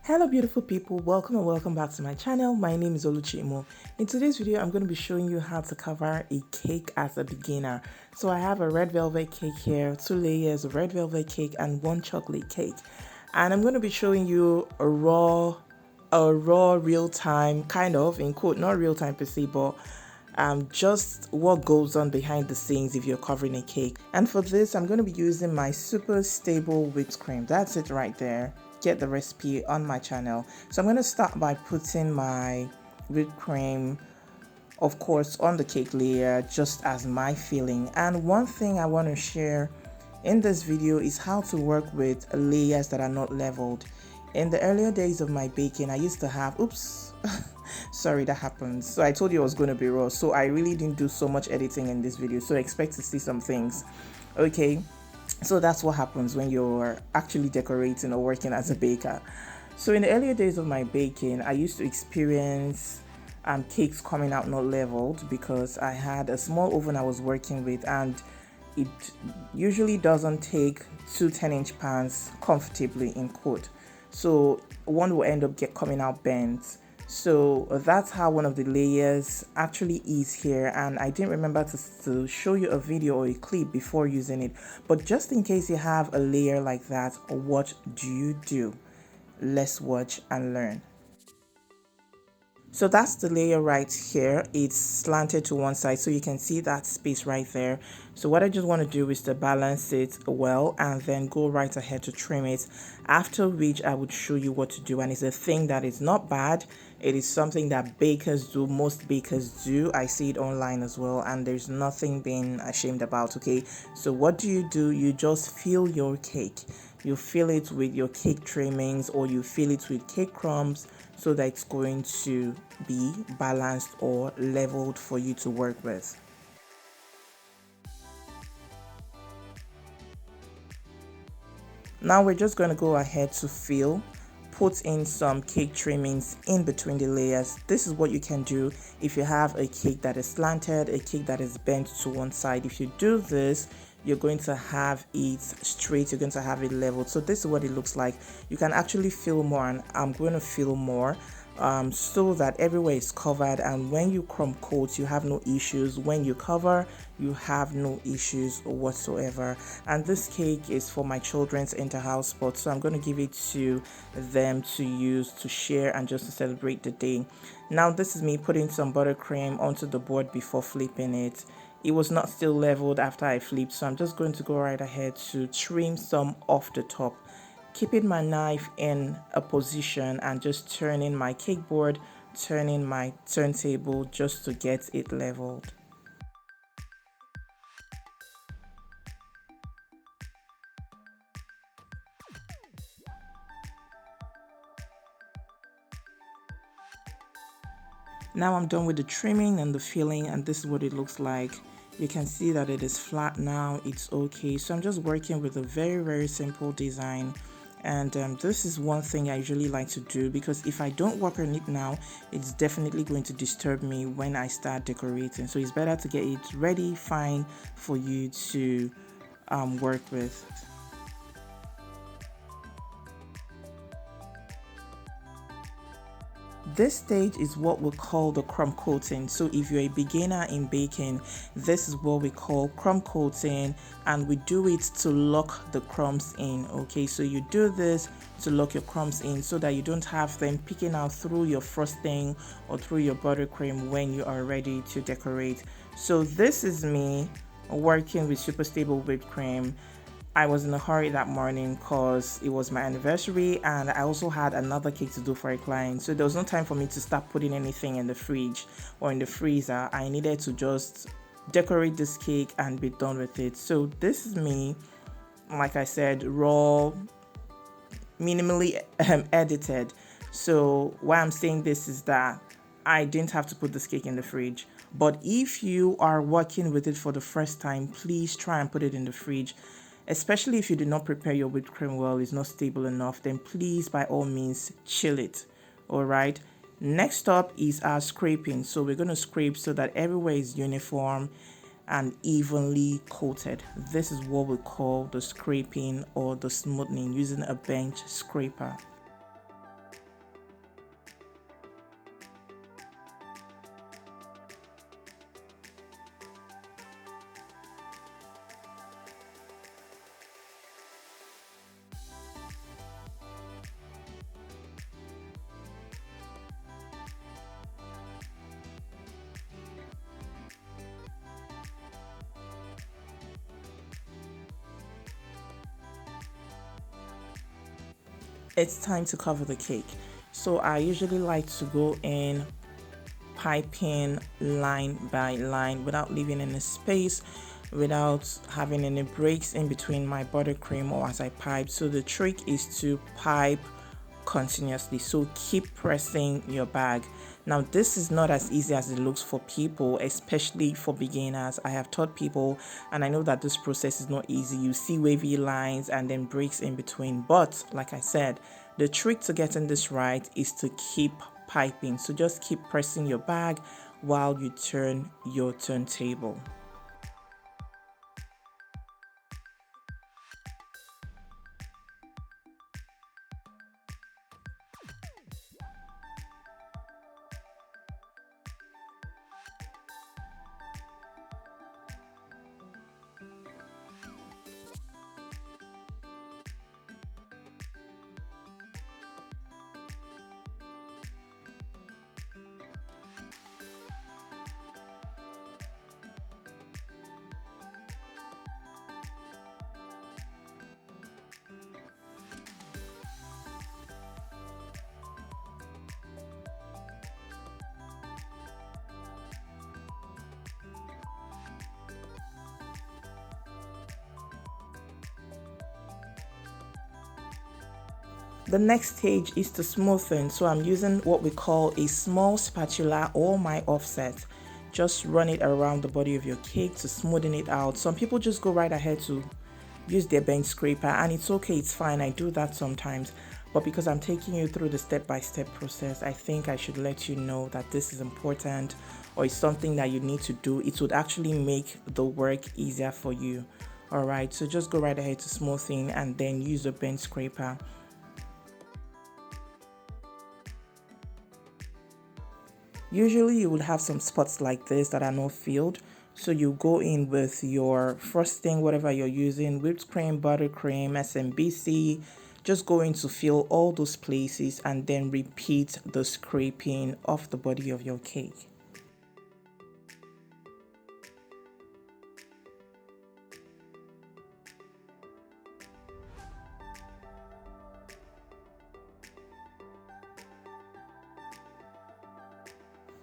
Hello beautiful people, welcome and welcome back to my channel. My name is Oluchiimoh. In today's video, I'm going to be showing you how to cover a cake as a beginner. So I have a red velvet cake here, 2 layers of red velvet cake and 1 chocolate cake. And I'm going to be showing you a raw real-time, kind of, in quote, not real-time per se, but just what goes on behind the scenes if you're covering a cake. And for this, I'm going to be using my super stable whipped cream. That's it right there. Get the recipe on my channel. So I'm going to start by putting my whipped cream, of course, on the cake layer just as my filling. And one thing I want to share in this video is how to work with layers that are not leveled. In the earlier days of my baking, I used to have, oops, sorry, that happens. So I told you I was going to be raw, so I really didn't do so much editing in this video, so expect to see some things. Okay, so that's what happens when you're actually decorating or working as a baker. So in the earlier days of my baking, I used to experience cakes coming out not leveled because I had a small oven I was working with, and it usually doesn't take 2 10-inch pans comfortably, in quote. So one will end up coming out bent. So that's how one of the layers actually is here, and I didn't remember to show you a video or a clip before using it, but just in case you have a layer like that, what do? Let's watch and learn. So that's the layer right here. It's slanted to one side, so you can see that space right there. So what I just want to do is to balance it well and then go right ahead to trim it, after which I would show you what to do. And it's a thing that is not bad. It is something that bakers do, most bakers do. I see it online as well, and there's nothing being ashamed about. Okay, so what do? You just fill your cake. You fill it with your cake trimmings, or you fill it with cake crumbs, so that it's going to be balanced or leveled for you to work with. Now we're just going to go ahead to fill, put in some cake trimmings in between the layers. This is what you can do if you have a cake that is slanted, a cake that is bent to one side. If you do this, you're going to have it straight, you're going to have it leveled. So this is what it looks like. You can actually fill more, and I'm going to fill more so that everywhere is covered, and when you crumb coat, you have no issues. When you cover, you have no issues whatsoever. And this cake is for my children's inter-house sport, so I'm going to give it to them to use, to share, and just to celebrate the day. Now this is me putting some buttercream onto the board before flipping it. It was not still leveled after I flipped, so I'm just going to go right ahead to trim some off the top, keeping my knife in a position and just turning my cake board, turning my turntable just to get it leveled. Now I'm done with the trimming and the filling, and this is what it looks like. You can see that it is flat now, it's okay. So I'm just working with a very simple design, and this is one thing I usually like to do, because if I don't work on it now, it's definitely going to disturb me when I start decorating. So it's better to get it ready, fine, for you to work with. This stage is what we call the crumb coating. So if you're a beginner in baking, this is what we call crumb coating, and we do it to lock the crumbs in. Okay, so you do this to lock your crumbs in so that you don't have them picking out through your frosting or through your buttercream when you are ready to decorate. So this is me working with super stable whipped cream. I was in a hurry that morning because it was my anniversary, and I also had another cake to do for a client. So there was no time for me to start putting anything in the fridge or in the freezer. I needed to just decorate this cake and be done with it. So this is me, like I said, raw, minimally edited. So why I'm saying this is that I didn't have to put this cake in the fridge. But if you are working with it for the first time, please try and put it in the fridge. Especially if you did not prepare your whipped cream well, it's not stable enough, then please, by all means, chill it. All right. Next up is our scraping. So we're going to scrape so that everywhere is uniform and evenly coated. This is what we call the scraping or the smoothing using a bench scraper. it's time to cover the cake. So I usually like to go in piping line by line without leaving any space, without having any breaks in between my buttercream or as I pipe. So the trick is to pipe continuously, so keep pressing your bag. Now this is not as easy as it looks for people, especially for beginners. I have taught people and I know that this process is not easy. You see wavy lines and then breaks in between, but like I said, the trick to getting this right is to keep piping. So just keep pressing your bag while you turn your turntable. The next stage is to smoothen. So I'm using what we call a small spatula or my offset. Just run it around the body of your cake to smoothen it out. Some people just go right ahead to use their bench scraper, and it's okay, it's fine. I do that sometimes. But because I'm taking you through the step-by-step process, I think I should let you know that this is important or it's something that you need to do. It would actually make the work easier for you. Alright, so just go right ahead to smoothing and then use a bench scraper. Usually you will have some spots like this that are not filled. So you go in with your frosting, whatever you're using, whipped cream, buttercream, SMBC. Just go in to fill all those places and then repeat the scraping of the body of your cake.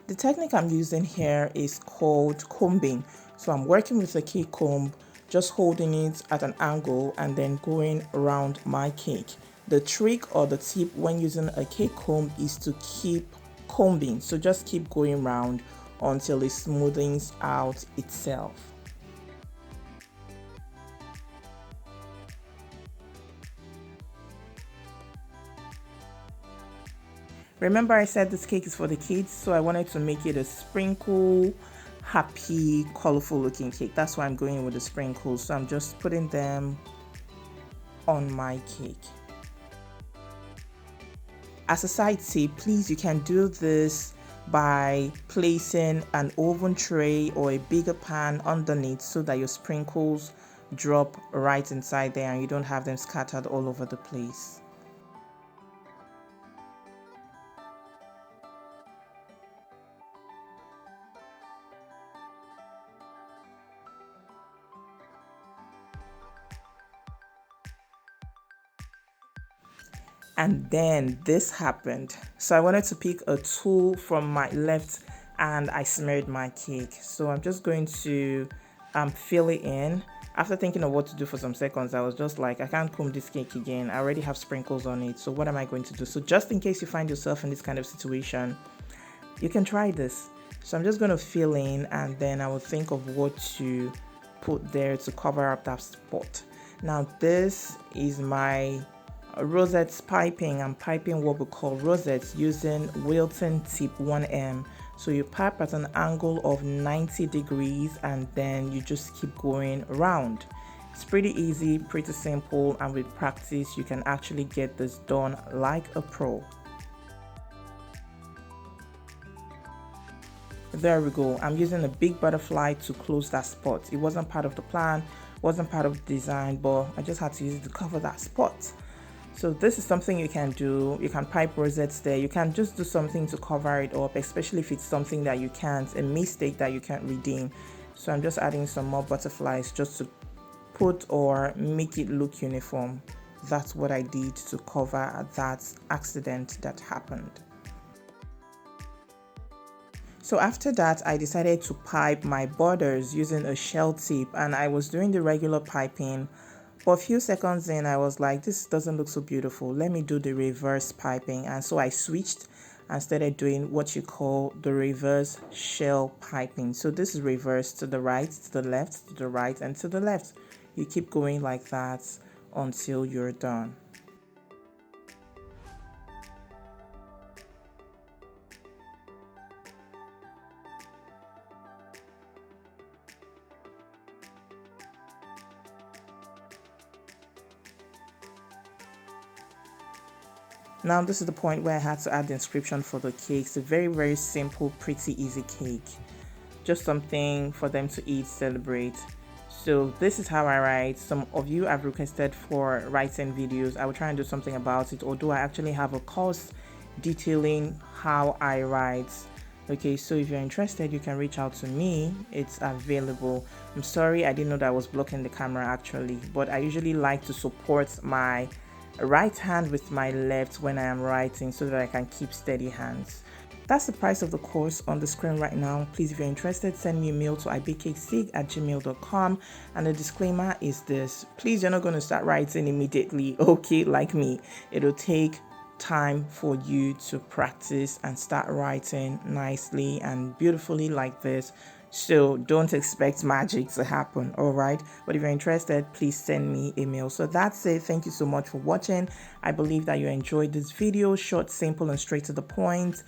The technique I'm using here is called combing. So I'm working with a cake comb, just holding it at an angle and then going around my cake. The trick or the tip when using a cake comb is to keep combing. So just keep going round until it smoothens out itself. Remember I said this cake is for the kids, so I wanted to make it a sprinkle, happy, colorful looking cake. That's why I'm going with the sprinkles. So I'm just putting them on my cake. As a side tip, please, you can do this by placing an oven tray or a bigger pan underneath so that your sprinkles drop right inside there and you don't have them scattered all over the place. And then this happened. So I wanted to pick a tool from my left and I smeared my cake. So I'm just going to fill it in. After thinking of what to do for some seconds, I was just like, I can't comb this cake again. I already have sprinkles on it. So what am I going to do? So just in case you find yourself in this kind of situation, you can try this. So I'm just going to fill in and then I will think of what to put there to cover up that spot. Now this is my Rosettes piping. I'm piping what we call rosettes using Wilton tip 1M. So you pipe at an angle of 90 degrees and then you just keep going around. It's pretty easy, pretty simple, and with practice you can actually get this done like a pro. There we go. I'm using a big butterfly to close that spot. It wasn't part of the plan, wasn't part of the design, but I just had to use it to cover that spot. So this is something you can do. You can pipe rosettes there. You can just do something to cover it up, especially if it's something that you can't, a mistake that you can't redeem. So I'm just adding some more butterflies just to put or make it look uniform. that's what I did to cover that accident that happened. So after that, I decided to pipe my borders using a shell tip, and I was doing the regular piping. But a few seconds in, I was like, this doesn't look so beautiful. Let me do the reverse piping. And so I switched and started doing what you call the reverse shell piping. So this is reverse to the right, to the left, to the right, and to the left. You keep going like that until you're done. Now this is the point where I had to add the inscription for the cake. It's a very, very simple, pretty easy cake. Just something for them to eat, celebrate. So this is how I write. Some of you have requested for writing videos. I will try and do something about it, although I actually have a course detailing how I write. Okay, so if you're interested, you can reach out to me. It's available. I'm sorry, I didn't know that I was blocking the camera actually, but I usually like to support my right hand with my left when I am writing so that I can keep steady hands. That's the price of the course on the screen right now. Please, if you're interested, send me a mail to ibakesig@gmail.com. And the disclaimer is this: please, you're not going to start writing immediately, okay, like me. It'll take time for you to practice and start writing nicely and beautifully like this. So don't expect magic to happen, all right? But if you're interested, please send me a mail. So that's it. Thank you so much for watching. I believe that you enjoyed this video, short, simple, and straight to the point.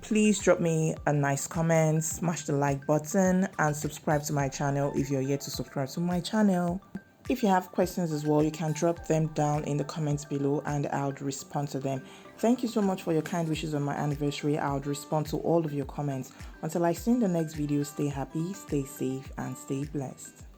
Please drop me a nice comment, smash the like button, and subscribe to my channel if you're yet to subscribe to my channel. If you have questions as well, you can drop them down in the comments below and I'll respond to them. Thank you so much for your kind wishes on my anniversary. I'll respond to all of your comments. Until I see you in the next video, stay happy, stay safe, and stay blessed.